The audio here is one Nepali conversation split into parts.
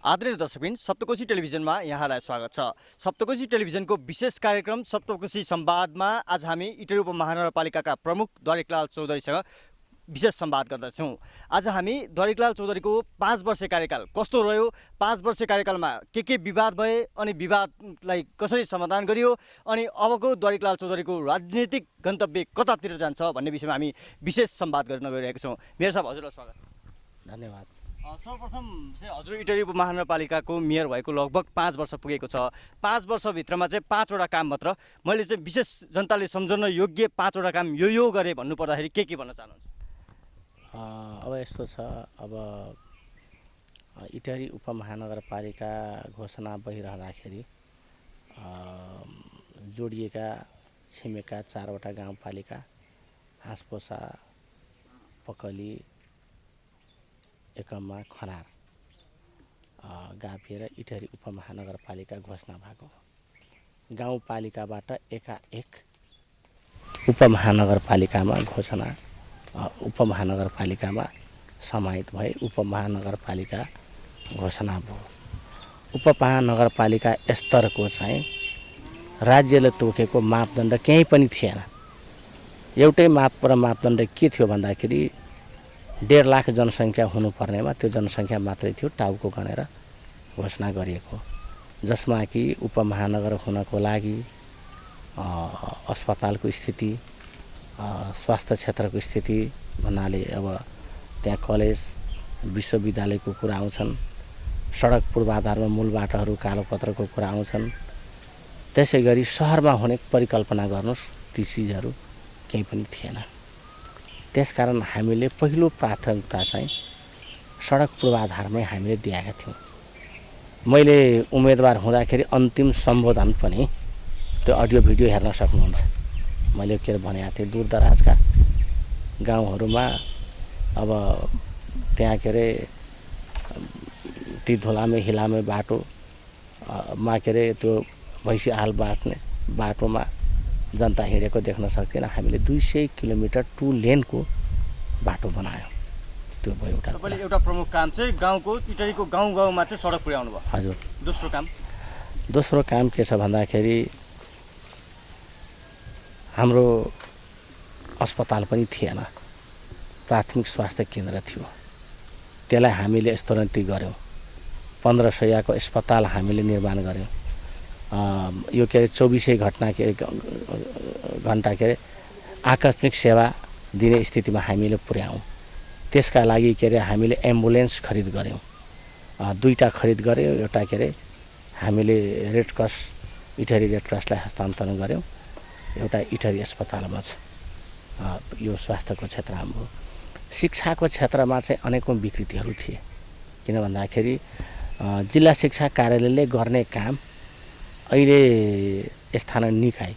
आदरणीय दर्शकबिन सप्तकोशी टेलिभिजनमा यहाँलाई स्वागत छ। सप्तकोशी टेलिभिजनको विशेष कार्यक्रम सप्तकोशी संवादमा आज हामी इटहरी उपमहानगरपालिकाका प्रमुख दरिकलाल चौधरीसँग विशेष संवाद गर्दछौँ। आज हामी दरिकलाल चौधरीको 5 वर्षे कार्यकाल कस्तो रह्यो, 5 वर्षे कार्यकालमा के विवाद भए अनि विवादलाई कसरी समाधान गरियो अनि अबको दरिकलाल चौधरीको राजनीतिक गन्तव्य कतातिर जान्छ भन्ने विषयमा हामी विशेष संवाद गर्न गइरहेका छौँ। मेयर साहब, हजुरलाई स्वागत छ। धन्यवाद। सर्वप्रथम चाहिँ हजुर इटहरी उपमहानगरपालिकाको मेयर भएको लगभग 5 वर्ष पुगेको छ। 5 वर्षभित्रमा चाहिँ 5 वटा काम मात्र मैले चाहिँ विशेष जनताले सम्झन योग्य 5 वटा काम यो गरे भन्नुपर्दाखेरि के भन्न चाहनुहुन्छ? अब यस्तो छ, अब इटहरी उपमहानगरपालिका घोषणा भइरहँदाखेरि जोडिएका छिमेका 4 वटा गाउँपालिका हाँसपोसा, पकली, एकम्मा, खनार गाभिएर इटहरी उपमहानगरपालिका घोषणा भएको। गाउँपालिकाबाट एकाएक उपमहानगरपालिकामा घोषणा, उपमहानगरपालिकामा समाहित भए उपमहानगरपालिका घोषणा भयो। उपमहानगरपालिका स्तरको चाहिँ राज्यले तोकेको मापदण्ड केही पनि थिएन। एउटै मापदण्ड के थियो भन्दाखेरि 1.5 लाख जनसङ्ख्या हुनुपर्नेमा त्यो जनसङ्ख्या मात्रै थियो, टाउको गनेर घोषणा गरिएको, जसमा कि उपमहानगर हुनको लागि अस्पतालको स्थिति, स्वास्थ्य क्षेत्रको स्थिति भन्नाले अब त्यहाँ कलेज, विश्वविद्यालयको कुरा आउँछन्, सडक पूर्वाधारमा मूल बाटाहरू, कालोपत्रको कुरा आउँछन्। त्यसै गरी सहरमा हुने परिकल्पना गर्नुहोस्, ती चिजहरू केही पनि थिएन। त्यसकारण हामीले पहिलो प्राथमिकता चाहिँ सडक पूर्वाधारमै हामीले दिएका थियौँ। मैले उम्मेदवार हुँदाखेरि अन्तिम सम्बोधन पनि त्यो अडियो भिडियो हेर्न सक्नुहुन्छ। मैले के भनेको थिएँ, दूरदराजका गाउँहरूमा अब त्यहाँ के अरे ती धुलामे हिलामे बाटोमा के अरे त्यो भैँसी हाल बाट्ने बाटोमा जनता हिँडेको देख्न सक्दैन। हामीले 200 किलोमिटर 2 लेनको बाटो बनायौँ। त्यो भयो एउटा। तपाईँले एउटा प्रमुख काम चाहिँ गाउँको इटहरीको गाउँमा चाहिँ सडक पुर्याउनु भयो। हजुर। दोस्रो काम के छ भन्दाखेरि हाम्रो अस्पताल पनि थिएन, प्राथमिक स्वास्थ्य केन्द्र थियो। त्यसलाई हामीले स्तरोन्नति गऱ्यौँ। 1500 अस्पताल हामीले निर्माण गऱ्यौँ। यो के अरे 24 घन्टा के अरे आकस्मिक सेवा दिने स्थितिमा हामीले पुर्यायौँ। त्यसका लागि के अरे हामीले एम्बुलेन्स खरिद गऱ्यौँ। 2टा खरिद गऱ्यौँ। एउटा के अरे हामीले रेड क्रस, इटहरी रेड क्रसलाई हस्तान्तरण गऱ्यौँ। एउटा इटहरी अस्पतालमा छ। यो स्वास्थ्यको क्षेत्र हाम्रो। शिक्षाको क्षेत्रमा चाहिँ अनेकौँ विकृतिहरू थिए। किन भन्दाखेरि जिल्ला शिक्षा कार्यालयले गर्ने काम अहिले स्थानीय निकाय,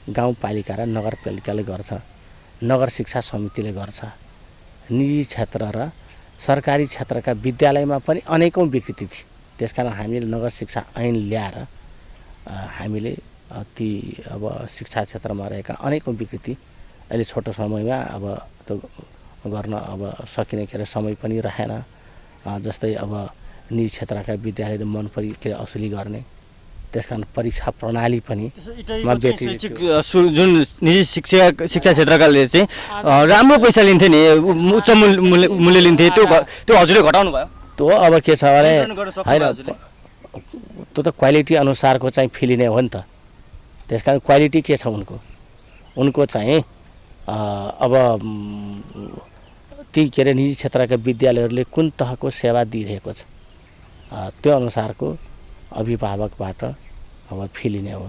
गाउँपालिका र नगरपालिकाले गर्छ, नगर शिक्षा समितिले गर्छ। निजी क्षेत्र र सरकारी क्षेत्रका विद्यालयमा पनि अनेकौँ विकृति थिए। त्यसकारण हामीले नगर शिक्षा ऐन ल्याएर हामीले ती अब शिक्षा क्षेत्रमा रहेका अनेकौँ विकृति अहिले छोटो समयमा अब त्यो गर्न अब सकिने के अरे समय पनि रहेन। जस्तै अब निजी क्षेत्रका विद्यालयले मन परी के असुली गर्ने, त्यसकारण परीक्षा प्रणाली पनि जुन निजी शिक्षा क्षेत्रकाले चाहिँ राम्रो पैसा लिन्थे नि, उच्च मूल्य लिन्थे, त्यो हजुरले घटाउनु भयो। त्यो अब के छ भने होइन, त्यो त क्वालिटी अनुसारको चाहिँ फी लिने हो नि त। त्यसकारण क्वालिटी के छ उनको चाहिँ अब ती के अरे निजी क्षेत्रका विद्यालयहरूले कुन तहको सेवा दिइरहेको छ त्यो अनुसारको अभिभावकबाट अब फी लिने हो।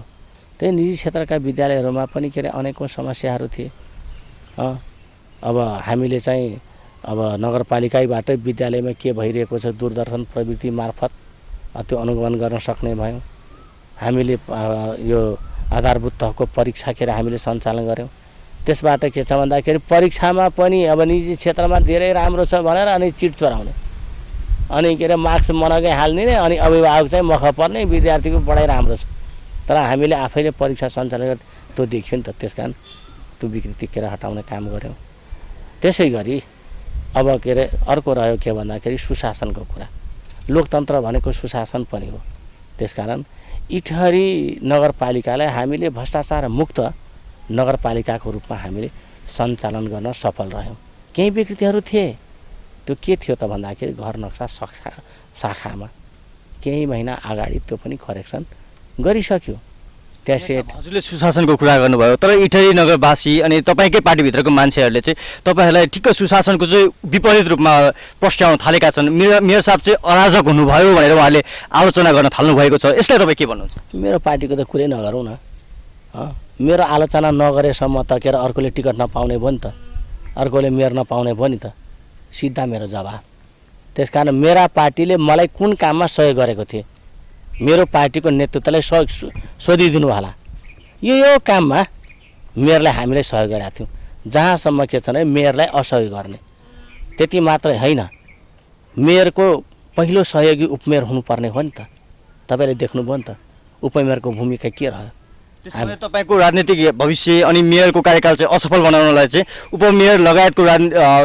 त्यही निजी क्षेत्रका विद्यालयहरूमा पनि के अरे अनेकौँ समस्याहरू थिए। अब हामीले चाहिँ अब नगरपालिकाबाट विद्यालयमा के भइरहेको छ दूरदर्शन प्रवृत्ति मार्फत त्यो अनुगमन गर्न सक्ने भयौँ। हामीले यो आधारभूत तहको परीक्षा के अरे हामीले सञ्चालन गऱ्यौँ। त्यसबाट के छ भन्दाखेरि परीक्षामा पनि अब निजी क्षेत्रमा धेरै राम्रो छ भनेर अनि चिट चोराउने, अनि के अरे मार्क्स मनकै हालिदिने, अनि अभिभावक चाहिँ मख पर्ने, विद्यार्थीको पढाइ राम्रो छ तर हामीले आफैले परीक्षा सञ्चालन गरेर त्यो देखियो नि त। त्यसकारण त्यो विकृति के अरे हटाउने काम गऱ्यौँ। त्यसै गरी अब के अरे अर्को रह्यो के भन्दाखेरि सुशासनको कुरा। लोकतन्त्र भनेको सुशासन पनि हो। त्यसकारण इटहरी नगरपालिकालाई हामीले भ्रष्टाचार मुक्त नगरपालिकाको रूपमा हामीले सञ्चालन गर्न सफल रह्यौँ। केही विकृतिहरू थिए, त्यो के थियो त भन्दाखेरि घर नक्सा शाखामा केही महिना अगाडि त्यो पनि करेक्सन गरिसक्यो। त्यसै हजुरले सुशासनको कुरा गर्नुभयो, तर इटहरी नगरवासी अनि तपाईँकै पार्टीभित्रको मान्छेहरूले चाहिँ तपाईँहरूलाई ठिक्क सुशासनको चाहिँ विपरीत रूपमा प्रस्ट्याउन थालेका छन्। मेयर साहब चाहिँ अराजक हुनुभयो भनेर उहाँले आलोचना गर्न थाल्नु भएको छ। यसलाई तपाईँ के भन्नुहुन्छ? मेरो पार्टीको त कुरै नगरौँ न। मेरो आलोचना नगरेसम्म त के अरे अर्कोले टिकट नपाउने भयो नि त, अर्कोले मेयर नपाउने भयो नि त, सिधा मेरो जवाब। त्यसकारण मेरा पार्टीले मलाई कुन काममा सहयोग गरेको थिए, मेरो पार्टीको नेतृत्वलाई सोधिदिनु होला। यो काममा मेयरलाई हामीले सहयोग गरेका थियौँ। जहाँसम्म के छ भने मेयरलाई असहयोग गर्ने, त्यति मात्रै होइन, मेयरको पहिलो सहयोगी उपमेयर हुनुपर्ने हो नि त। तपाईँले देख्नुभयो नि त उपमेयरको भूमिका के रह्यो। त्यसमा तपाईँको राजनीतिक भविष्य अनि मेयरको कार्यकाल चाहिँ असफल बनाउनलाई चाहिँ उपमेयर लगायतको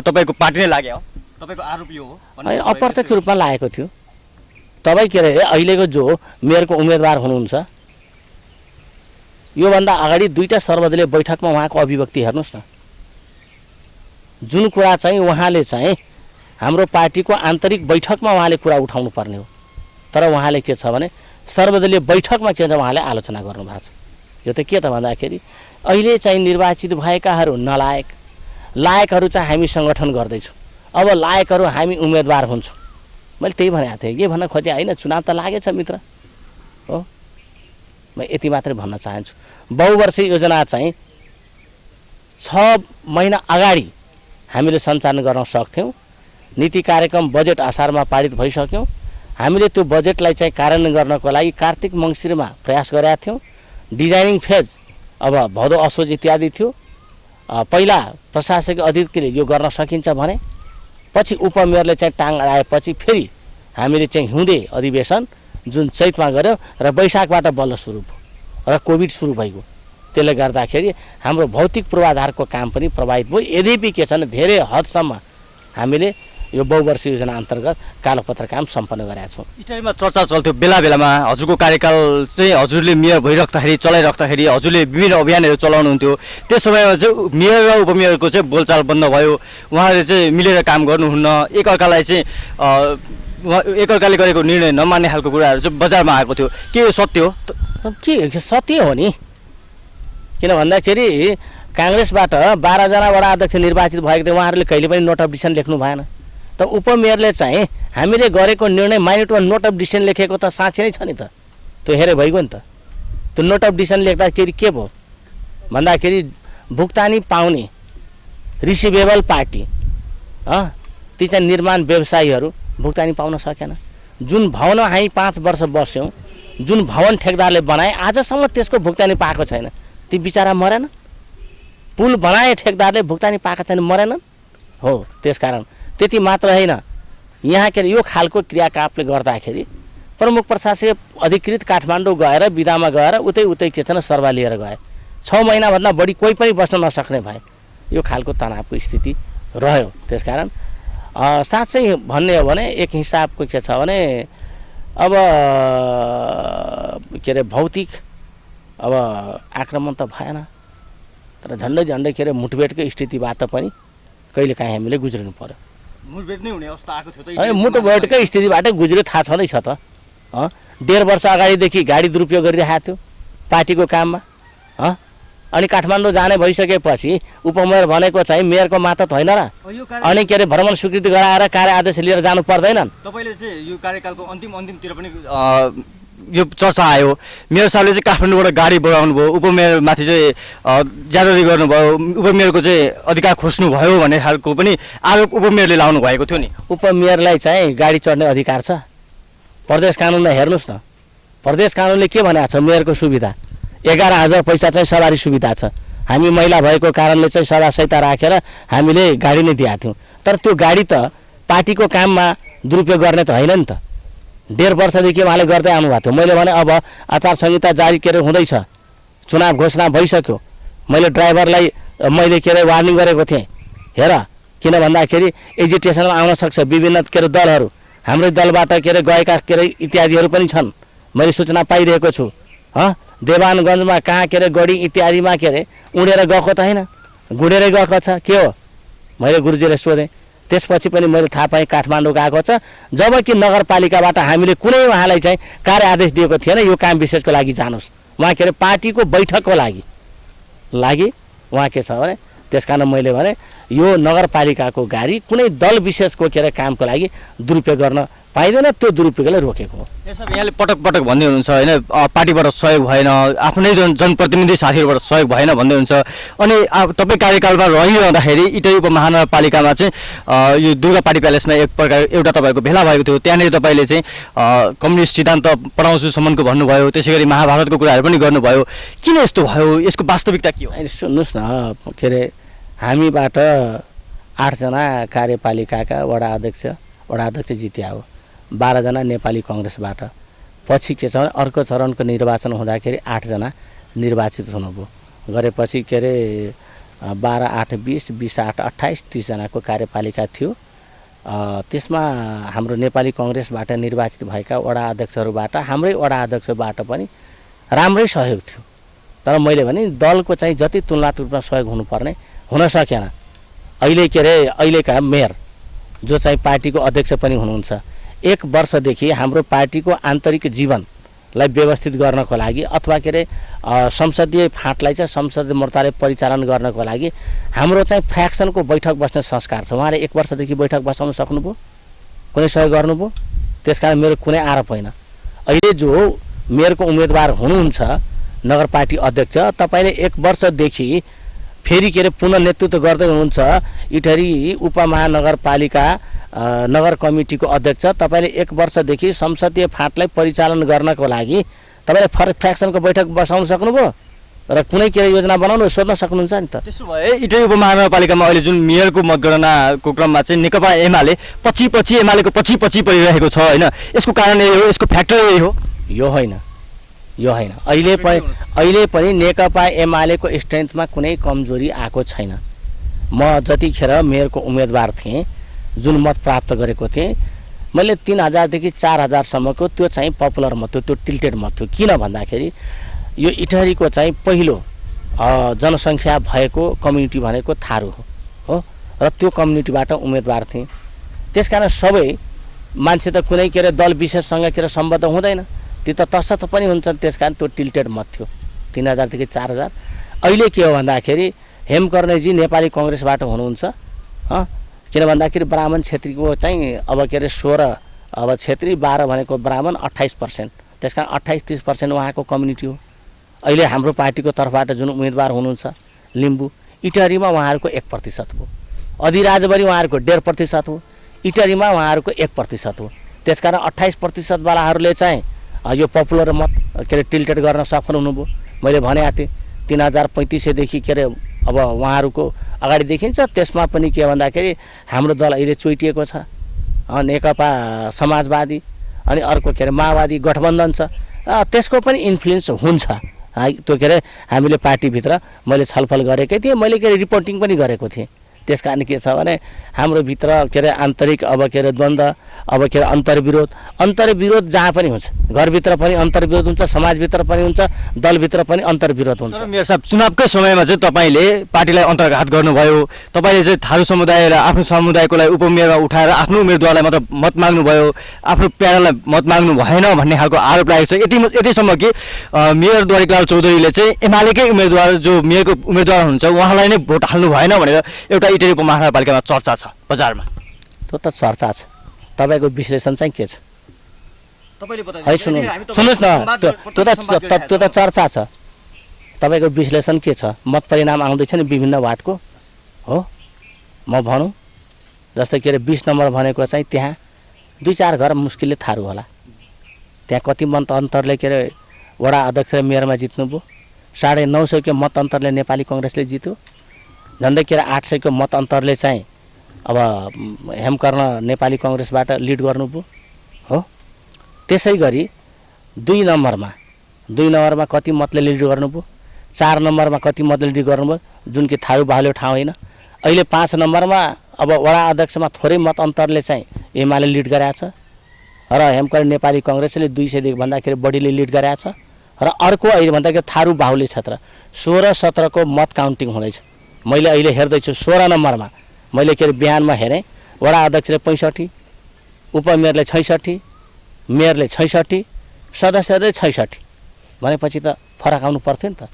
तपाईँको पार्टी नै लाग्यो, तपाईँको आरोप यो हो? अप्रत्यक्ष रूपमा लागेको थियो। तपाईँ के अरे अहिलेको जो मेयरको उम्मेदवार हुनुहुन्छ, योभन्दा अगाडि 2टा सर्वदलीय बैठकमा उहाँको अभिव्यक्ति हेर्नुहोस् न। जुन कुरा चाहिँ उहाँले चाहिँ हाम्रो पार्टीको आन्तरिक बैठकमा उहाँले कुरा उठाउनु पर्ने हो, तर उहाँले के छ भने सर्वदलीय बैठकमा के छ उहाँले आलोचना गर्नुभएको छ। यो त के त भन्दाखेरि अहिले चाहिँ निर्वाचित भएकाहरू नलायक, लायकहरू चाहिँ हामी सङ्गठन गर्दैछौँ, अब लायकहरू हामी उम्मेदवार हुन्छौँ। मैले त्यही भनेको थिएँ, के भन्न खोजेँ होइन, चुनाव त लागेछ मित्र हो। म यति मात्रै भन्न चाहन्छु, बहुवर्षीय योजना चाहिँ 6 महिना अगाडि हामीले सञ्चालन गर्न सक्थ्यौँ। नीति कार्यक्रम बजेट असारमा पारित भइसक्यौँ। हामीले त्यो बजेटलाई चाहिँ कार्यान्वयन गर्नको लागि कार्तिक मङ्सिरमा प्रयास गरेका थियौँ। डिजाइनिङ फेज अब भदौ असोज इत्यादि थियो। पहिला प्रशासकीय अधिकारीले यो गर्न सकिन्छ भने पछि उपमेयरले चाहिँ टाङ अडाएपछि फेरि हामीले चाहिँ हिउँदे अधिवेशन जुन चैतमा गऱ्यौँ र वैशाखबाट बल्ल सुरु भयो र कोभिड सुरु भइगयो। त्यसले गर्दाखेरि हाम्रो भौतिक पूर्वाधारको काम पनि प्रभावित भयो। यद्यपि के छ भने धेरै हदसम्म हामीले यो बहुवर्षीय योजना अन्तर्गत कालोपत्र काम सम्पन्न गरेका छौँ। इटहरीमा चर्चा चल्थ्यो बेला बेलामा, हजुरको कार्यकाल चाहिँ हजुरले मेयर भइराख्दाखेरि चलाइराख्दाखेरि हजुरले विभिन्न अभियानहरू चलाउनुहुन्थ्यो। त्यस समयमा चाहिँ मेयर र उपमेयरको चाहिँ बोलचाल बन्द भयो, उहाँले चाहिँ मिलेर काम गर्नुहुन्न, एकअर्कालाई चाहिँ एकअर्काले गरेको निर्णय नमान्ने खालको कुराहरू चाहिँ बजारमा आएको थियो। के यो सत्य हो? के सत्य हो नि, किन भन्दाखेरि काङ्ग्रेसबाट 12 जना वडा अध्यक्ष निर्वाचित भएको थियो, उहाँहरूले कहिले पनि नोट अफ डिसिसन लेख्नु भएन। त उपमेयरले चाहिँ हामीले गरेको निर्णय माइनटमा नोट अफ डिसिसन लेखेको त साँच्चै नै छ नि त, त्यो हेरे भइगयो नि त। त्यो नोट अफ डिसिसन लेख्दाखेरि के भयो भन्दाखेरि भुक्तानी पाउने रिसिभेबल पार्टी ती चाहिँ निर्माण व्यवसायीहरू भुक्तानी पाउन सकेन। जुन भवनमा हामी 5 वर्ष बस्यौँ, जुन भवन ठेकदारले बनाए आजसम्म त्यसको भुक्तानी पाएको छैन। ती बिचरा मरेन, पुल बनाए ठेकदारले भुक्तानी पाएका छैन, मरेनन् हो। त्यसकारण त्यति मात्र होइन, यहाँ के अरे यो खालको क्रियाकलापले गर्दाखेरि प्रमुख प्रशासकीय अधिकृत काठमाडौँ गएर बिदामा गएर उतै के छैन सर्वा लिएर गए। 6 महिनाभन्दा बढी कोही पनि बस्न नसक्ने भए। यो खालको तनावको स्थिति रह्यो। त्यसकारण साँच्चै भन्ने हो भने एक हिसाबको के छ भने अब के अरे भौतिक अब आक्रमण त भएन, तर झन्डै के अरे मुठभेडकै स्थितिबाट पनि कहिलेकाहीँ हामीले गुज्रिनु पर्यो। मुठभेड नै हुने अवस्था आएको थियो त? होइन, मुठभेडकै स्थितिबाट गुज्रियो, थाहा छँदैछ त। 1.5 वर्ष अगाडिदेखि गाडी दुरुपयोग गरिरहेको थियो पार्टीको काममा। अनि काठमाडौँ जाने भइसकेपछि उपमेयर भनेको चाहिँ मेयरको मातहत होइन र? अनि के अरे भ्रमण स्वीकृति गराएर कार्य आदेश लिएर जानु पर्दैनन्? तपाईँले चाहिँ यो कार्यकालको अन्तिमतिर पनि यो चर्चा आयो, मेयर साहबले चाहिँ काठमाडौँबाट गाडी बगाउनु भयो, उपमेयरमाथि चाहिँ ज्यादती गर्नुभयो, उपमेयरको चाहिँ अधिकार खोज्नु भयो भन्ने खालको पनि आरोप उपमेयरले लाउनु भएको थियो नि। उपमेयरलाई चाहिँ गाडी चढ्ने अधिकार छ। प्रदेश कानुनलाई हेर्नुहोस् न, प्रदेश कानुनले के भनेको छ? मेयरको सुविधा 11,000 पैसा चाहिँ सवारी सुविधा छ। हामी महिला भएको कारणले चाहिँ सभा सहिता राखेर हामीले गाडी नै दिएका थियौँ, तर त्यो गाडी त पार्टीको काममा दुरुपयोग गर्ने त होइन नि त। 1.5 वर्षदेखि उहाँले गर्दै आउनुभएको थियो। मैले भने अब आचार संहिता जारी के अरे हुँदैछ, चुनाव घोषणा भइसक्यो, मैले ड्राइभरलाई मैले के अरे वार्निङ गरेको थिएँ, हेर किन भन्दाखेरि एजिटेसनमा आउन सक्छ विभिन्न के अरे दलहरू, हाम्रै दलबाट के अरे गएका के अरे इत्यादिहरू पनि छन्, मैले सूचना पाइरहेको छु। देवानगञ्जमा कहाँ के अरे गढी इत्यादिमा के अरे उडेर गएको त होइन, गुडेरै गएको छ। के हो मैले गुरुजीलाई सोधेँ, त्यसपछि पनि मैले थाहा पाएँ काठमाडौँ गएको छ। जबकि नगरपालिकाबाट हामीले कुनै उहाँलाई चाहिँ कार्य आदेश दिएको थिएन यो काम विशेषको लागि जानुहोस्, उहाँ के अरे पार्टीको बैठकको लागि उहाँ के छ भने, त्यस कारण मैले भने यो नगरपालिकाको गाडी कुनै दल विशेषको के अरे कामको लागि दुरुपयोग गर्न पाइँदैन, त्यो दुरुपयोगलाई रोकेको हो। यसो यहाँले पटक पटक भन्दै हुनुहुन्छ होइन, पार्टीबाट सहयोग भएन, आफ्नै जनप्रतिनिधि साथीहरूबाट सहयोग भएन भन्दै हुन्छ। अनि तपाईँ कार्यकालमा रहिरहँदाखेरि इटरी उपमहानगरपालिकामा चाहिँ यो दुर्गा पार्टी प्यालेसमा एक प्रकार एउटा तपाईँको भेला भएको थियो। त्यहाँनिर तपाईँले चाहिँ कम्युनिस्ट सिद्धान्त पढाउँछु सम्मको भन्नुभयो, त्यसै गरी महाभारतको कुराहरू पनि गर्नुभयो। किन यस्तो भयो, यसको वास्तविकता के हो? सुन्नुहोस् न, के अरे हामीबाट 8 जना कार्यपालिकाका वडा अध्यक्ष जित्या हो, 12 जना नेपाली कङ्ग्रेसबाट। पछि के छ भने अर्को चरणको निर्वाचन हुँदाखेरि 8 जना निर्वाचित हुनुभयो। गरेपछि के अरे 12, 8, 20, 20, 8, 28, 30 जनाको कार्यपालिका थियो। त्यसमा हाम्रो नेपाली कङ्ग्रेसबाट निर्वाचित भएका वडा अध्यक्षहरूबाट हाम्रै वडा अध्यक्षबाट पनि राम्रै सहयोग थियो। तर मैले भने दलको चाहिँ जति तुलनात्मक रूपमा सहयोग हुनुपर्ने हुन सकेन। अहिले के अरे अहिलेका मेयर जो चाहिँ पार्टीको अध्यक्ष पनि हुनुहुन्छ, 1 वर्षदेखि हाम्रो पार्टीको आन्तरिक जीवनलाई व्यवस्थित गर्नको लागि अथवा के अरे संसदीय फाँटलाई चाहिँ संसदीय मोर्चाले परिचालन गर्नको लागि हाम्रो चाहिँ फ्र्याक्सनको बैठक बस्ने संस्कार छ। उहाँले 1 वर्षदेखि बैठक बसाउन सक्नुभयो, कुनै सहयोग गर्नुभयो? त्यसकारण मेरो कुनै आरोप होइन। अहिले जो मेयरको उम्मेदवार हुनुहुन्छ नगर पार्टी अध्यक्ष, तपाईँले 1 वर्षदेखि फेरि के अरे पुनः नेतृत्व गर्दै हुनुहुन्छ इटहरी उपमहानगरपालिका नगर कमिटीको अध्यक्ष। तपाईँले 1 वर्षदेखि संसदीय फाँटलाई परिचालन गर्नको लागि तपाईँले फ्र्याक्सनको बैठक बसाउन सक्नुभयो र कुनै के योजना बनाउनु सोध्न सक्नुहुन्छ नि त। त्यसो भए इटरी उपमहानगरपालिकामा अहिले जुन मेयरको मतगणनाको क्रममा चाहिँ नेकपा एमाले पछि एमालेको पछि परिरहेको छ होइन, यसको कारण यही हो, यसको फ्याक्टर यही हो? यो होइन। अहिले पनि नेकपा एमालेको स्ट्रेन्थमा कुनै कमजोरी आएको छैन। म जतिखेर मेयरको उम्मेदवार थिएँ, जुन मत प्राप्त गरेको थिएँ, मैले 3000 देखि 4000 सम्मको त्यो चाहिँ पपुलर मत थियो, त्यो टिल्टेड मत थियो। किन भन्दाखेरि यो इटहरीको चाहिँ पहिलो जनसङ्ख्या भएको कम्युनिटी भनेको थारू हो र त्यो कम्युनिटीबाट उम्मेदवार थिएँ। त्यसकारण सबै मान्छे त कुनै के अरे दल विशेषसँग के अरे सम्बद्ध हुँदैन, ती त तसर्थ पनि हुन्छन्। त्यसकारण त्यो टिल्टेड मत थियो 3000 देखि 4000। अहिले के हो भन्दाखेरि हेमकर्णेजी नेपाली कङ्ग्रेसबाट हुनुहुन्छ, किन भन्दाखेरि ब्राह्मण क्षेत्रीको चाहिँ अब के अरे 16, अब क्षेत्री 12 भनेको ब्राह्मण 28%, त्यसकारण 28-30% उहाँको कम्युनिटी हो। अहिले हाम्रो पार्टीको तर्फबाट जुन उम्मेदवार हुनुहुन्छ लिम्बू, इटहरीमा उहाँहरूको 1% हो, अधिराजभरि उहाँहरूको 1.5% हो, इटहरीमा उहाँहरूको 1% हो। त्यसकारण 28% वालाहरूले चाहिँ यो पपुलर मत के अरे टिल्टेड गर्न सफल हुनुभयो। मैले भनेको थिएँ 3035 देखि के अरे अब उहाँहरूको अगाडि देखिन्छ। त्यसमा पनि के भन्दाखेरि हाम्रो दल अहिले चोइटिएको छ, नेकपा समाजवादी अनि अर्को के अरे माओवादी गठबन्धन छ, त्यसको पनि इन्फ्लुएन्स हुन्छ। त्यो के अरे हामीले पार्टीभित्र मैले छलफल गरेकै थिएँ, मैले के अरे रिपोर्टिङ पनि गरेको थिएँ। त्यस कारण के छ भने हाम्रो भित्र के अरे आन्तरिक अब के अरे द्वन्द्व, अब के अरे अन्तर्विरोध जहाँ पनि हुन्छ, घरभित्र पनि अन्तर्विरोध हुन्छ, समाजभित्र पनि हुन्छ, दलभित्र पनि अन्तर्विरोध हुन्छ। मेयर साहब, चुनावकै समयमा चाहिँ तपाईँले पार्टीलाई अन्तर्घात गर्नुभयो, तपाईँले चाहिँ थारू समुदाय र आफ्नो समुदायको लागि उपमेयरमा उठाएर आफ्नो उम्मेदवारलाई मात्र मत माग्नुभयो, आफ्नो प्यानललाई मत माग्नु भएन भन्ने खालको आरोप लागेको छ। यतिसम्म कि मेयर द्वारिकलाल चौधरीले चाहिँ एमालेकै उम्मेदवार जो मेयरको उम्मेदवार हुनुहुन्छ उहाँलाई नै भोट हाल्नु भएन भनेर एउटा इटरी उपमहानगरपालिकामा चर्चा छ बजारमा। त्यो त चर्चा छ, तपाईँको विश्लेषण चाहिँ के छ? है सुन्नुहोस् न, त्यो त चर्चा छ, तपाईँको विश्लेषण के छ? मत परिणाम आउँदैछ नि विभिन्न वार्डको हो। म भनौँ जस्तै के अरे 20 नम्बर भनेको चाहिँ त्यहाँ 2-4 घर मुस्किलले थारू होला, त्यहाँ कति मत अन्तरले के अरे वडा अध्यक्ष र मेयरमा जित्नुभयो। 950 को मत अन्तरले नेपाली कङ्ग्रेसले जित्यो, झन्डै के अरे 800 को मत अन्तरले चाहिँ अब हेमकर्ण नेपाली कङ्ग्रेसबाट लिड गर्नुभयो हो। त्यसै गरी 2 नम्बरमा कति मतले लिड गर्नुभयो, 4 नम्बरमा कति मतले लिड गर्नुभयो, जुन कि थारू बाहुल्य ठाउँ होइन। अहिले 5 नम्बरमा अब वडा अध्यक्षमा थोरै मत अन्तरले चाहिँ एमाले लिड गराएको छ, र हेमकरण नेपाली कङ्ग्रेसले 200 देखि भन्दाखेरि बढीले लिड गरेको छ र अर्को अहिले भन्दाखेरि थारू बाहुल्य क्षेत्र 16-17 को मत काउन्टिङ हुँदैछ। मैले अहिले हेर्दैछु 16 नम्बरमा मैले के अरे बिहानमा हेरेँ वडा अध्यक्षले 65, उपमेयरले 66, मेयरले 66, सदस्यहरूले 66 भनेपछि त फरक आउनु पर्थ्यो नि त।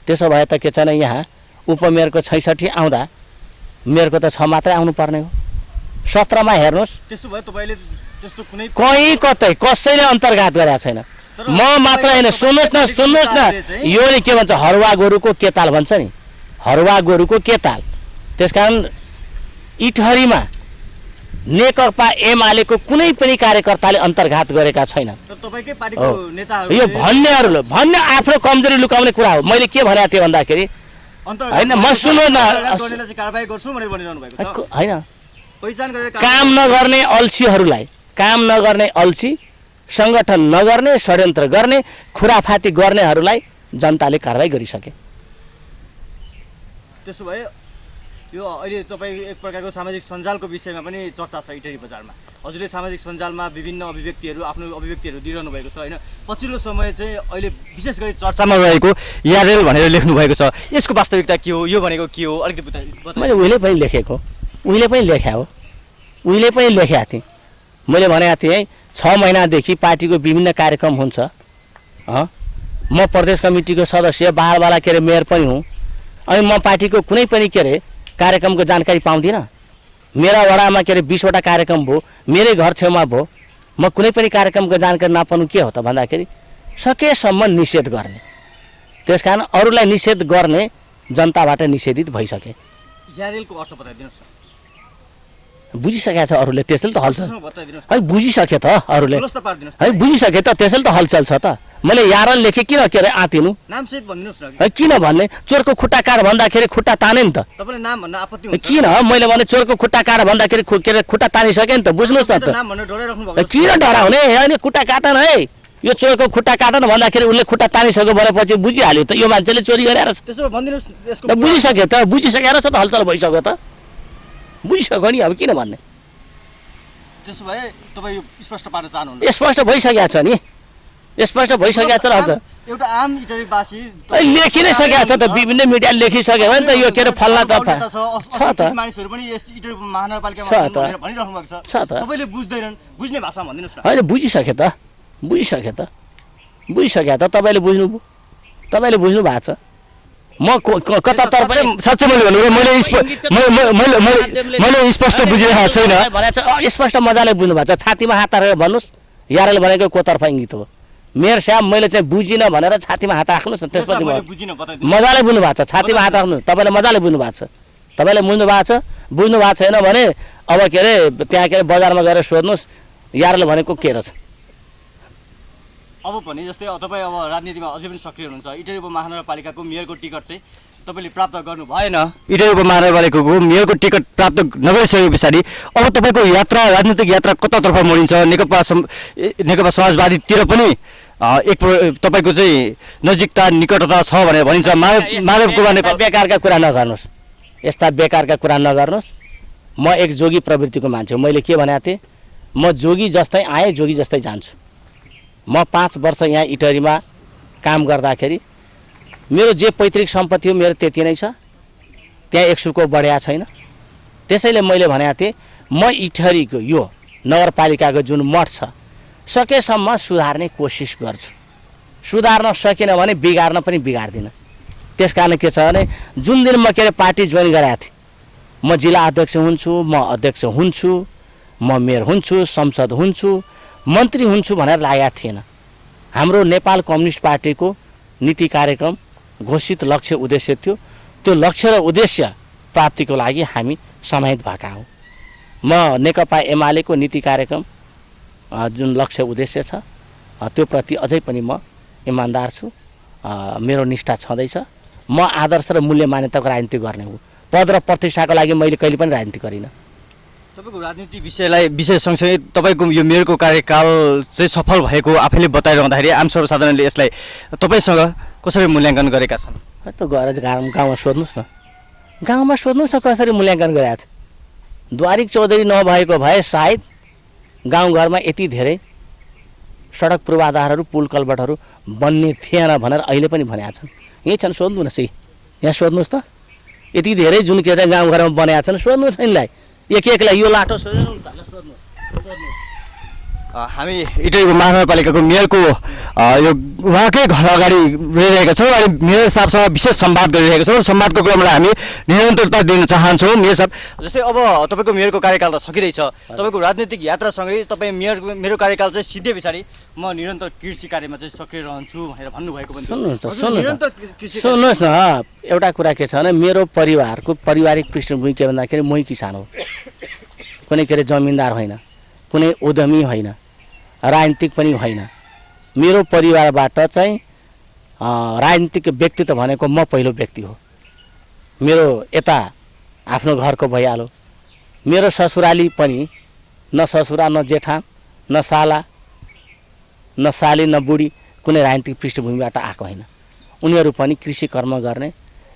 त्यसो भए त के छैन यहाँ उपमेयरको 66 आउँदा मेयरको त 6 मात्रै आउनु पर्ने हो। 17 मा हेर्नुहोस् त्यसो भए तपाईले त्यस्तो कुनै कहीँ कतै कसैले अन्तर्घात गरेको छैन। म मात्र होइन, सुन्नुहोस् न यो नि के भन्छ हरुवा गोरुको के ताल भन्छ नि, हरुवा गोरुको के ताल। त्यसकारण इटहरीमा नेकपा एमालेको कुनै पनि कार्यकर्ताले अन्तर्घात गरेका छैन। तपाईकै पार्टीको नेताहरू यो भन्ने आफ्नो कमजोरी लुकाउने कुरा हो। मैले के भनेको थिएँ भन्दाखेरि होइन म सुन्नु न कारबाही गर्छु भनेर भनिरहनु भएको छ होइन। पहिचान गरेर काम नगर्ने अल्छीहरूलाई, काम नगर्ने अल्छी, सङ्गठन नगर्ने, षड्यन्त्र गर्ने, खुराफाती गर्नेहरूलाई जनताले कारबाही गरिसके। त्यसो भए यो अहिले तपाईँ एक प्रकारको सामाजिक सञ्जालको विषयमा पनि चर्चा छ इटहरी बजारमा। हजुरले सामाजिक सञ्जालमा विभिन्न अभिव्यक्तिहरू आफ्नो अभिव्यक्तिहरू दिइरहनु भएको छ होइन। पछिल्लो समय चाहिँ अहिले विशेष गरी चर्चामा रहेको यारेल भनेर लेख्नु भएको छ। यसको वास्तविकता के हो, यो भनेको के हो, अलिकति मैले उहिले पनि लेखेको, उहिले पनि लेख्या हो, उहिले पनि लेखेका थिएँ। मैले भनेको थिएँ है 6 महिनादेखि पार्टीको विभिन्न कार्यक्रम हुन्छ। म प्रदेश कमिटीको सदस्य, बालवाला के अरे मेयर पनि हुँ। अनि म पार्टीको कुनै पनि के अरे कार्यक्रमको जानकारी पाउँदिनँ। मेरा वडामा के अरे 20 वटा कार्यक्रम भयो, मेरै घर छेउमा भयो। म कुनै पनि कार्यक्रमको जानकारी नपाउनु के हो त भन्दाखेरि सकेसम्म निषेध गर्ने। त्यसकारण अरूलाई निषेध गर्ने जनताबाट निषेधित भइसके। यारेलको अर्थ बताइदिनुहोस् न। बुझिसकेको छ अरूले, त्यसैले त हलचल बताइदिनुहोस् है, बुझिसके त अरूले खुलस्त पारिदिनुहोस् है, बुझिसके त त्यसैले त हलचल छ त। मैले यारल लेखेँ किन के अरे आतिनु नामसहित भनिदिनुहोस् न। है, किन भन्ने चोरको खुट्टा काट भन्दाखेरि खुट्टा ताने नि त। तपाईँले नाम भन्न आपत्ति हुन्छ किन मैले भने चोरको खुट्टा काट भन्दाखेरि के अरे खुट्टा तानिसके नि त, बुझ्नुहोस् न त। नाम भनेर डराइराख्नु भएको छ। किन डराउने, होइन खुट्टा काटन है, यो चोरको खुट्टा काटन भन्दाखेरि उसले खुट्टा तानिसक्यो भनेपछि बुझिहाल्यो त यो मान्छेले चोरी गरेर छ। त्यसो भए भनिदिनुहोस् यसको त बुझिसक्यो त, बुझिसकेर छ त, हलचल भइसक्यो त, बुझिसक्यो नि। अब किन भन्ने, त्यसो भए तपाईँ यो स्पष्ट पार्न चाहनुहुन्न। स्पष्ट भइसकेको छ नि, स्पष्ट भइसकेको छ र हजुर एउटा आम इटहरीवासी लेखि नै सकेको छ त, विभिन्न मिडियाले लेखिसक्यो भने त यो के अरे फल्ना त छ त। मानिसहरू पनि यस इटहरी महानगरपालिकामा भनिरहनु भएको छ। सबैले बुझ्दैनन्, बुझ्ने भाषामा भनिदिनुहोस् न। होइन बुझिसके त, बुझिसके त, बुझिसके त, तपाईँले बुझ्नुभयो, तपाईँले बुझ्नु भएको छ। म कतातर्फ साँच्चै मैले भन्नु मैले स्पष्ट बुझिरहेको छैन। स्पष्ट मजाले बुझ्नु भएको छ। छातीमा हात हालेर भन्नुहोस् यारले भनेको कोतर्फ इङ्गित हो। मेयर साहब मैले चाहिँ बुझिनँ भनेर छातीमा हात राख्नुहोस् न, त्यसपछि मजाले बुझ्नु भएको छ। छातीमा हात राख्नु, तपाईँले मजाले बुझ्नु भएको छ, तपाईँले बुझ्नु भएको छ। बुझ्नु भएको छैन भने अब के अरे त्यहाँ के अरे बजारमा गएर सोध्नुहोस् यारले भनेको के रहेछ। अब पनि जस्तै तपाईँ अब राजनीतिमा अझै पनि सक्रिय हुनुहुन्छ। इटहरी उपमहानगरपालिकाको मेयरको टिकट चाहिँ तपाईँले प्राप्त गर्नु भएन। इटहरी उपमहानगरपालिकाको मेयरको टिकट प्राप्त नगरिसके पछाडि अब तपाईँको यात्रा, राजनीतिक यात्रा कतातर्फ मोडिन्छ? नेकपा समाजवादीतिर पनि एक तपाईँको चाहिँ नजिकता निकटता छ भनेर भनिन्छ। माधव कुमार बेकारका कुरा नगर्नुहोस्, यस्ता बेकारका कुरा नगर्नुहोस्। म एक जोगी प्रवृत्तिको मान्छे हो। मैले के भनेको थिएँ, म जोगी जस्तै आएँ, जोगी जस्तै जान्छु। म 5 वर्ष यहाँ इटहरीमा काम गर्दाखेरि मेरो जे पैतृक सम्पत्ति हो मेरो त्यति नै छ, त्यहाँ एक सुको बढ्या छैन। त्यसैले मैले भनेको थिएँ म इटहरीको यो नगरपालिकाको जुन मठ छ सकेसम्म सुधार्ने कोसिस गर्छु। सुधार्न सकेन भने बिगार्न पनि बिगार्दिनँ। त्यस कारण के छ भने जुन दिन म के अरे पार्टी जोइन गरेको थिएँ, म जिल्ला अध्यक्ष हुन्छु, म अध्यक्ष हुन्छु, म मेयर हुन्छु, संसद हुन्छु, मन्त्री हुन्छु भनेर लागेको थिएन। हाम्रो नेपाल कम्युनिस्ट पार्टीको नीति कार्यक्रम घोषित लक्ष्य उद्देश्य थियो। त्यो लक्ष्य र उद्देश्य प्राप्तिको लागि हामी समाहित भएका हौँ। म नेकपा एमालेको नीति कार्यक्रम जुन लक्ष्य उद्देश्य छ त्यो प्रति अझै पनि म इमान्दार छु। मेरो निष्ठा छँदैछ। म आदर्श र मूल्य मान्यताको राजनीति गर्ने हो। पद र प्रतिष्ठाको लागि मैले कहिले पनि राजनीति गरिनँ। तपाईँको राजनीति विषय सँगसँगै तपाईँको यो मेयरको कार्यकाल चाहिँ सफल भएको आफैले बताइरहँदाखेरि आम सर्वसाधारणले यसलाई तपाईँसँग कसरी मूल्याङ्कन गरेका छन्? त गएर गाउँमा सोध्नुहोस् न, गाउँमा सोध्नुहोस् न कसरी मूल्याङ्कन गरेका छ। द्वारिक चौधरी नभएको भए सायद गाउँघरमा यति धेरै सडक पूर्वाधारहरू पुल कल्भर्टहरू बन्ने थिएन भनेर अहिले पनि भनेका छन्। यहीँ छन्, सोध्नुहोस् है, यहाँ सोध्नुहोस् त। यति धेरै जुन के अरे गाउँघरमा बनाएका छन्, सोध्नुहोस् यिनलाई, एक एकलाई यो लाटो सोध्नु त, सोध्नुहोस्। हामी इटहरीको महानगरपालिकाको मेयरको यो उहाँकै घर अगाडि रहिरहेका छौँ अनि मेयर साहबसँग विशेष संवाद गरिरहेका छौँ। संवादको क्रमलाई हामी निरन्तरता दिन चाहन्छौँ। मेयर साहब, जस्तै अब तपाईँको मेयरको कार्यकाल त सकिँदैछ, तपाईँको राजनीतिक यात्रासँगै तपाईँ मेरो कार्यकाल चाहिँ सिद्धे पछाडि म निरन्तर कृषि कार्यमा चाहिँ सक्रिय रहन्छु भनेर भन्नुभएको पनि सुन्नुहोस् न। एउटा कुरा के छ भने मेरो परिवारको पारिवारिक पृष्ठभूमि के भन्दाखेरि मै किसान हो, कुनै के अरे जमिनदार होइन, कुनै उद्यमी होइन, राजनीतिक पनि होइन। मेरो परिवारबाट चाहिँ राजनीतिक व्यक्तित्व भनेको म पहिलो व्यक्ति हो। मेरो यता आफ्नो घरको भइहाल्यो, मेरो ससुराली पनि न ससुरा न जेठा न साला न साली न बुढी कुनै राजनीतिक पृष्ठभूमिबाट आएको होइन। उनीहरू पनि कृषि कर्म गर्ने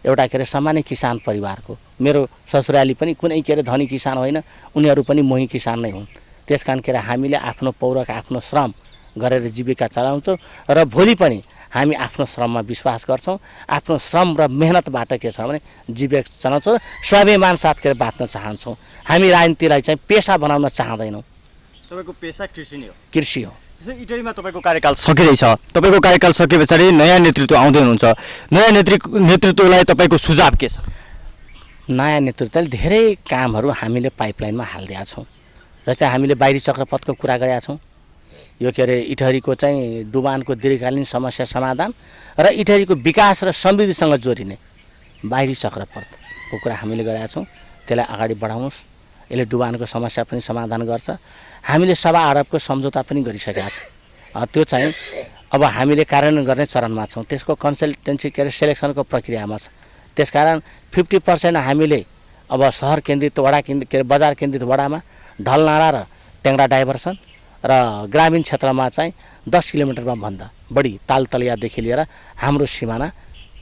एउटा के अरे सामान्य किसान परिवारको। मेरो ससुराली पनि कुनै के अरे धनी किसान होइन, उनीहरू पनि मोही किसान नै हुन्। त्यस कारण के अरे हामीले आफ्नो पौरख आफ्नो श्रम गरेर जीविका चलाउँछौँ र भोलि पनि हामी आफ्नो श्रममा विश्वास गर्छौँ। आफ्नो श्रम र मेहनतबाट के छ भने जीविका चलाउँछौँ, स्वाभिमान साथ के अरे बाँच्न चाहन्छौँ। हामी राजनीतिलाई चाहिँ पेसा बनाउन चाहँदैनौँ। तपाईँको पेसा कृषि नै हो? कृषि हो। जस्तै इटहरीमा तपाईँको कार्यकाल सकिँदैछ, तपाईँको कार्यकाल सके पछाडि नयाँ नेतृत्व आउँदै हुनुहुन्छ, नयाँ नेतृत्वलाई तपाईँको सुझाव के छ? नयाँ नेतृत्वले धेरै कामहरू हामीले पाइपलाइनमा हालिदिएका छौँ। जस्तै हामीले बाहिरी चक्रपथको कुरा गरेका छौँ, यो के अरे इटहरीको चाहिँ डुबानको दीर्घकालीन समस्या समाधान र इटहरीको विकास र समृद्धिसँग जोडिने बाहिरी चक्रपथको कुरा हामीले गरेका छौँ। त्यसलाई अगाडि बढाउनुहोस्, यसले डुबानको समस्या पनि समाधान गर्छ। हामीले सभा अरबको सम्झौता पनि गरिसकेका छौँ, त्यो चाहिँ अब हामीले कार्यान्वयन गर्ने चरणमा छौँ। त्यसको कन्सल्टेन्सी के अरे सेलेक्सनको प्रक्रियामा छ। त्यसकारण 50% हामीले अब सहर केन्द्रित वडा केन्द्रित के अरे बजार केन्द्रित वडामा ढलनाडा र टेङ्ग्रा डाइभर्सन र ग्रामीण क्षेत्रमा चाहिँ 10 किलोमिटरमा भन्दा बढी तालतलियादेखि लिएर हाम्रो सिमाना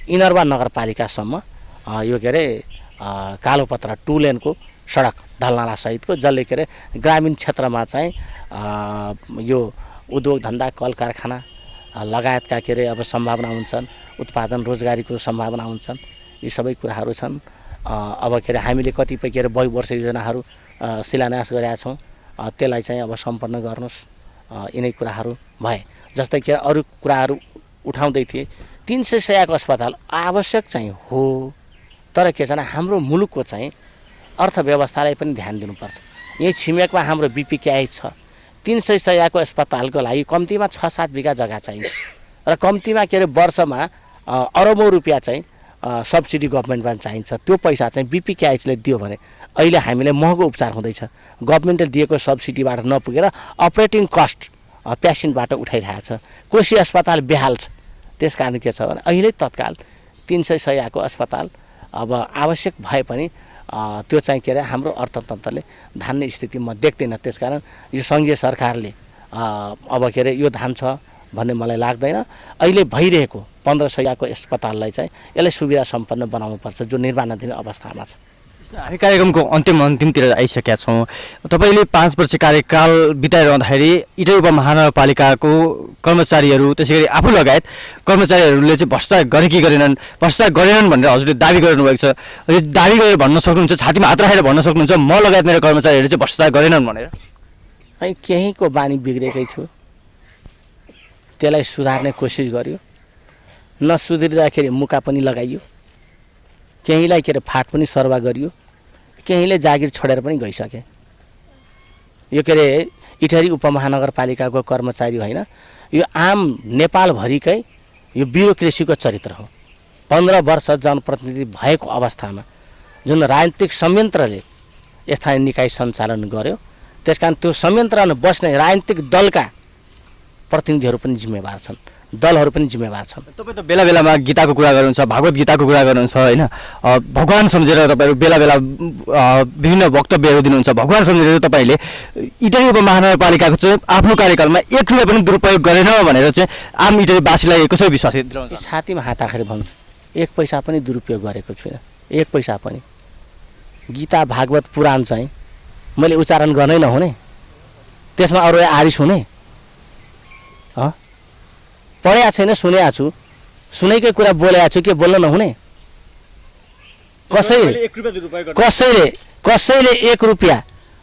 इनरवा नगरपालिकासम्म यो के अरे कालोपत्रा 2 लेनको सडक ढलनाडा सहितको, जसले के अरे ग्रामीण क्षेत्रमा चाहिँ यो उद्योग धन्दा कल कारखाना लगायतका के अरे अब सम्भावना हुन्छन्, उत्पादन रोजगारीको सम्भावना हुन्छन्। यी सबै कुराहरू छन्। अब के अरे हामीले कतिपय के अरे बहुवर्ष योजनाहरू शिलान्यास गरेका छौँ, त्यसलाई चाहिँ अब सम्पन्न गर्नुहोस्। यिनै कुराहरू भए जस्तै कि अरू कुराहरू उठाउँदै थिए। 300 अस्पताल आवश्यक चाहिँ हो, तर के छ भने हाम्रो मुलुकको चाहिँ अर्थव्यवस्थालाई पनि ध्यान दिनुपर्छ। यही छिमेकमा हाम्रो बिपिकेआई छ, 300 अस्पतालको लागि कम्तीमा 6-7 बिघा जग्गा चाहिन्छ र कम्तीमा के अरे वर्षमा अरबौँ रुपियाँ चाहिँ सब्सिडी गभर्मेन्टबाट चाहिन्छ। त्यो पैसा चाहिँ बिपिकेआईले दियो भने अहिले हामीले महँगो उपचार हुँदैछ। गभर्मेन्टले दिएको सब्सिडीबाट नपुगेर अपरेटिङ कस्ट पेसेन्टबाट उठाइरहेको छ। कोशी अस्पताल बेहाल छ। त्यस कारण के छ भने अहिले तत्काल 300 अस्पताल अब आवश्यक भए पनि त्यो चाहिँ के अरे हाम्रो अर्थतन्त्रले धान्ने स्थिति म देख्दिनँ। त्यसकारण यो सङ्घीय सरकारले अब के अरे यो धान छ भन्ने मलाई लाग्दैन। अहिले भइरहेको 1500 अस्पताललाई चाहिँ यसलाई सुविधा सम्पन्न बनाउनुपर्छ, जो निर्माणाधीन अवस्थामा छ। हामी कार्यक्रमको अन्तिमतिर आइसकेका छौँ। तपाईँले 5 वर्ष कार्यकाल बिताइरहँदाखेरि इटहरी उपमहानगरपालिकाको कर्मचारीहरू त्यसै गरी आफू लगायत कर्मचारीहरूले चाहिँ भ्रष्टाचार गरे कि गरेनन्, भ्रष्टाचार गरेनन् भनेर हजुरले दाबी गर्नुभएको छ। यो दाबी गरेर भन्न सक्नुहुन्छ, छातीमा हात राखेर भन्न सक्नुहुन्छ म लगायत मेरो कर्मचारीहरूले चाहिँ भ्रष्टाचार गरेनन् भनेर? है केहीको बानी बिग्रेकै थियो, त्यसलाई सुधार्ने कोसिस गर्यो, नसुध्रिँदाखेरि मुका पनि लगाइयो, केहीलाई के अरे फाट पनि सर्वा गरियो, केहीले जागिर छोडेर पनि गइसके। यो के अरे इटहरी उपमहानगरपालिकाको कर्मचारी होइन, यो आम नेपालभरिकै यो ब्युरोक्रेसीको चरित्र हो। 15 वर्ष जनप्रतिनिधि भएको अवस्थामा जुन राजनीतिक संयन्त्रले स्थानीय निकाय सञ्चालन गर्यो, त्यसकारण त्यो संयन्त्रमा बस्ने राजनीतिक दलका प्रतिनिधिहरू पनि जिम्मेवार छन्, दलहरू पनि जिम्मेवार छन्। तपाईँ त बेला बेलामा गीताको कुरा गर्नुहुन्छ, भागवत गीताको कुरा गर्नुहुन्छ होइन, भगवान सम्झेर तपाईँहरू बेला बेला विभिन्न वक्तव्यहरू दिनुहुन्छ। भगवान सम्झेर तपाईँले इटहरी उपमहानगरपालिकाको चाहिँ आफ्नो कार्यकालमा 1 रुपियाँ पनि दुरुपयोग गरेन भनेर चाहिँ आम इटहरीवासीलाई कसरी विश्वास दिलाउँछ? छातीमा हात राखेर भन्छु, 1 पैसा पनि दुरुपयोग गरेको छुइनँ, 1 पैसा पनि। गीता भागवत पुराण चाहिँ मैले उच्चारण गर्नै नहुने, त्यसमा अरू आरिस हुने, पढेको छैन, सुनेको छु, सुनेकै कुरा बोलेको छु, के बोल्न नहुने? कसैले 1 रुपैयाँ 2 रुपैयाँ गर्दा कसैले 1 रुपैयाँ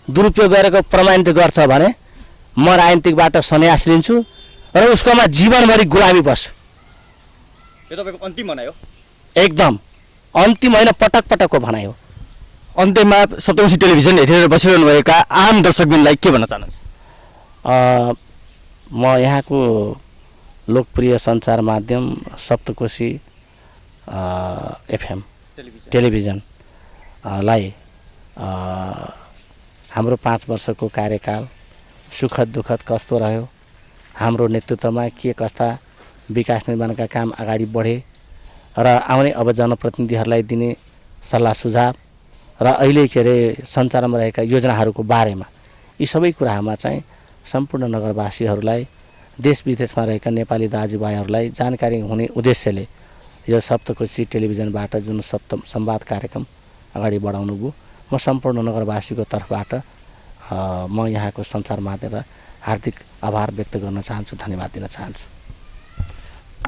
दुरुपयोग गरेको प्रमाणित गर्छ भने म राजनीतिकबाट सन्यास लिन्छु र उसकोमा जीवनभरि गुलामी बस्छु। यो तपाईँको अन्तिम भनाइ हो? एकदम अन्तिम होइन, पटक पटकको भनाइ हो। अन्त्यमा सप्तकोशी टेलिभिजन हेरेर बसिरहनुभएका आम दर्शकबिनलाई के भन्न चाहनुहुन्छ? म यहाँको लोकप्रिय सञ्चार माध्यम सप्तकोशी एफएम टेलिभिजनलाई हाम्रो 5 वर्षको कार्यकाल सुखद दुःखद कस्तो रह्यो, हाम्रो नेतृत्वमा के कस्ता विकास निर्माणका काम अगाडि बढे र आउने अब जनप्रतिनिधिहरूलाई दिने सल्लाह सुझाव र अहिले के अरे सञ्चारमा रहेका योजनाहरूको बारेमा यी सबै कुरामा चाहिँ सम्पूर्ण नगरवासीहरूलाई देश विदेशमा रहेका नेपाली दाजुभाइहरूलाई जानकारी हुने उद्देश्यले यो सप्तकोशी टेलिभिजनबाट जुन संवाद कार्यक्रम अगाडि बढाउनु भयो, म सम्पूर्ण नगरवासीको तर्फबाट म यहाँको सञ्चार माध्यमबाट हार्दिक आभार व्यक्त गर्न चाहन्छु, धन्यवाद दिन चाहन्छु।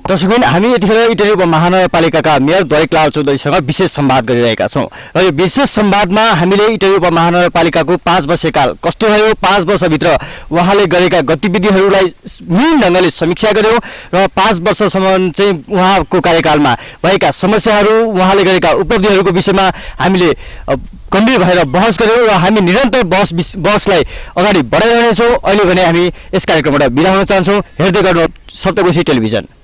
दर्शकबिन, हामी यतिखेर इटहरी उपमहानगरपालिकाका मेयर द्वारेकलाल चौधरीसँग विशेष संवाद गरिरहेका छौँ र यो विशेष संवादमा हामीले इटहरी उपमहानगरपालिकाको 5 वर्षकाल कस्तो रह्यो, 5 वर्षभित्र उहाँले गरेका गतिविधिहरूलाई मेन ढङ्गले समीक्षा गऱ्यौँ र 5 वर्षसम्म चाहिँ उहाँको कार्यकालमा भएका समस्याहरू, उहाँले गरेका उपलब्धिहरूको विषयमा हामीले गम्भीर भएर बहस गऱ्यौँ र हामी निरन्तर बहसलाई अगाडि बढाइरहनेछौँ। अहिले भने हामी यस कार्यक्रमबाट बिदा हुन चाहन्छौँ। हेर्दै गर्नु सप्तकोशी टेलिभिजन।